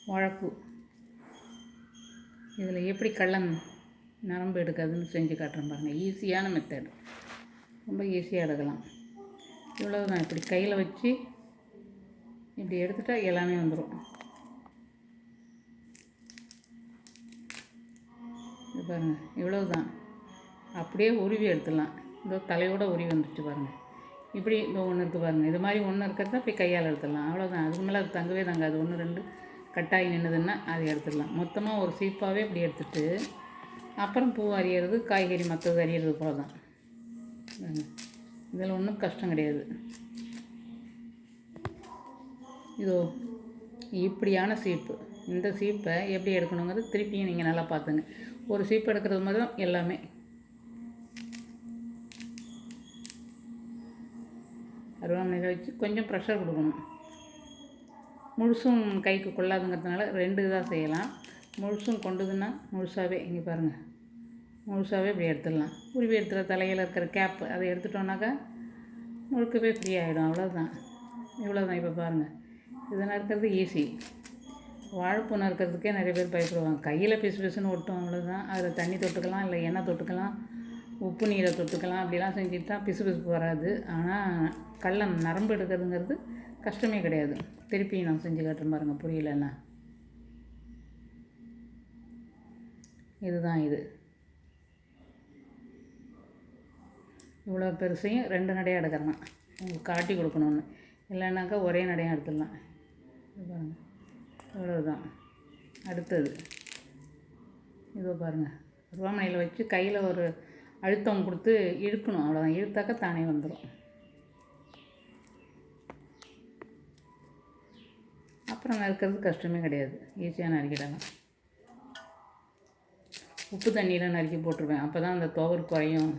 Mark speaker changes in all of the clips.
Speaker 1: வாழைப்பூ. இதில் எப்படி கள்ளன் நரம்பு எடுக்காதுன்னு செஞ்சு காட்டுறேன் பாருங்கள். ஈஸியான மெத்தட், ரொம்ப ஈஸியாக எடுக்கலாம். இவ்வளவு தான். இப்படி கையில் வச்சு இப்படி எடுத்துட்டா எல்லாமே வந்துடும். இது பாருங்கள், இவ்வளவு தான். அப்படியே உருவி எடுத்துடலாம். இதோ தலையோடு உருவி வந்துடுச்சு பாருங்கள். இப்படி இந்த ஒன்று இருக்குது பாருங்கள். இது மாதிரி ஒன்று இருக்கிறத அப்படி கையால் எடுத்துடலாம். அவ்வளோதான். அதுக்கு மேலே அது தங்கவே தங்காது. 1 2 கட்டாகி நின்றுதுன்னா அதை எடுத்துடலாம். மொத்தமாக ஒரு சீப்பாகவே இப்படி எடுத்துகிட்டு அப்புறம் பூ அரியறது, காய்கறி மற்றது அரியறது போல தான். இதில் ஒன்றும் கஷ்டம் கிடையாது. இதோ இப்படியான சீப்பு. இந்த சீப்பை எப்படி எடுக்கணுங்கிறது திருப்பியும் நீங்கள் நல்லா பார்த்துங்க. ஒரு சீப்பு எடுக்கிறது மாதிரி தான் எல்லாமே. அருவாமனையில் வச்சு கொஞ்சம் ப்ரெஷர் கொடுக்கணும். முழுசும் கைக்கு கொள்ளாதுங்கிறதுனால 2 இதாக செய்யலாம். முழுசும் கொண்டுதுன்னா முழுசாகவே இங்கே பாருங்கள், முழுசாகவே இப்படி எடுத்துடலாம். உருவி எடுத்துகிற தலையில் இருக்கிற கேப்பு அதை எடுத்துட்டோன்னாக்கா முழுக்கவே ஃப்ரீ ஆகிடும். அவ்வளோதான். இவ்வளோ தான். இப்போ பாருங்கள், இதை நறுக்கிறது ஈஸி. வாழைப்பூ நறுக்கிறதுக்கே நிறைய பேர் பயப்படுவாங்க. கையில் பிசு பிசுன்னு ஒட்டும், அவ்வளோதான். அதில் தண்ணி தொட்டுக்கலாம், இல்லை எண்ணெய் தொட்டுக்கலாம், உப்பு நீரை தொட்டுக்கலாம். அப்படிலாம் செஞ்சுட்டா பிசு பிசுப்பு வராது. ஆனால் கள்ளன் நரம்பு எடுக்கிறதுங்கிறது கஷ்டமே கிடையாது. திருப்பி நான் செஞ்சு காட்டுறேன் பாருங்கள். புரியலன்னா இதுதான். இது இவ்வளோ பெருசையும் 2 நடையாக எடுக்கிறேன். உங்களுக்கு காட்டி கொடுக்கணுன்னு, இல்லைன்னாக்கா ஒரே நடையாக எடுத்துடலாம். இது பாருங்கள், இவ்வளவுதான். அடுத்தது இதோ பாருங்கள், ருவாமனையில் வச்சு கையில் ஒரு அழுத்தம் கொடுத்து இழுக்கணும். அவ்வளோதான். இழுத்தாக்கா தானே வந்துடும். அப்புறம் நறுக்கிறது கஷ்டமே கிடையாது. ஈஸியாக நறுக்கிடலாம். உப்பு தண்ணியில் நறுக்கி போட்டுருவேன். அப்போ தான் அந்த துவறு குறையும்.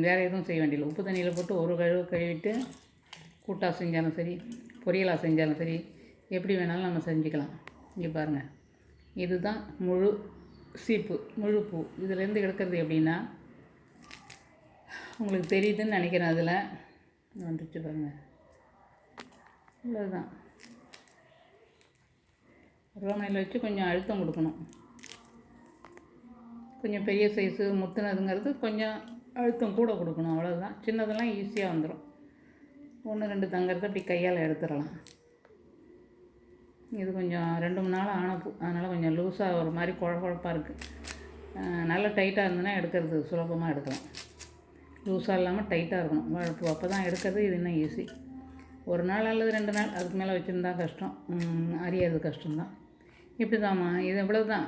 Speaker 1: வேறு எதுவும் செய்ய வேண்டியதில்லை. உப்பு தண்ணியில் போட்டு ஒரு கழுவிட்டு கூட்டாக செஞ்சாலும் சரி, பொரியலாக செஞ்சாலும் சரி, எப்படி வேணாலும் நம்ம செஞ்சுக்கலாம். இங்கே பாருங்கள், இதுதான் முழு சீப்பு, முழு பூ. இதிலேருந்து எடுக்கிறது எப்படின்னா, உங்களுக்கு தெரியுதுன்னு நினைக்கிறேன். அதில் வந்துச்சு பாருங்கள். இவ்வளோதான். ருவாமனையில் வச்சு கொஞ்சம் அழுத்தம் கொடுக்கணும். கொஞ்சம் பெரிய சைஸு முத்துனதுங்கிறது கொஞ்சம் அழுத்தம் கூட கொடுக்கணும். அவ்வளோதான். சின்னதெல்லாம் ஈஸியாக வந்துடும். 1 2 தங்கிறத அப்படி கையால் எடுத்துடலாம். இது கொஞ்சம் 2 3 நாள் ஆன பூ, அதனால் கொஞ்சம் லூஸாக ஒரு மாதிரி குழப்பாக இருக்குது. நல்லா டைட்டாக இருந்ததுன்னா எடுக்கிறது சுலபமாக எடுக்கலாம். லூஸாக இல்லாமல் டைட்டாக இருக்கணும் வாழைப்பூ. அப்போ தான் எடுக்கிறது இது இன்னும் ஈஸி. 1 நாள் அல்லது 2 நாள் அதுக்கு மேலே வச்சுருந்தா கஷ்டம், அரியறது கஷ்டம்தான். இப்படி தாம்மா. இது இவ்வளோ தான்.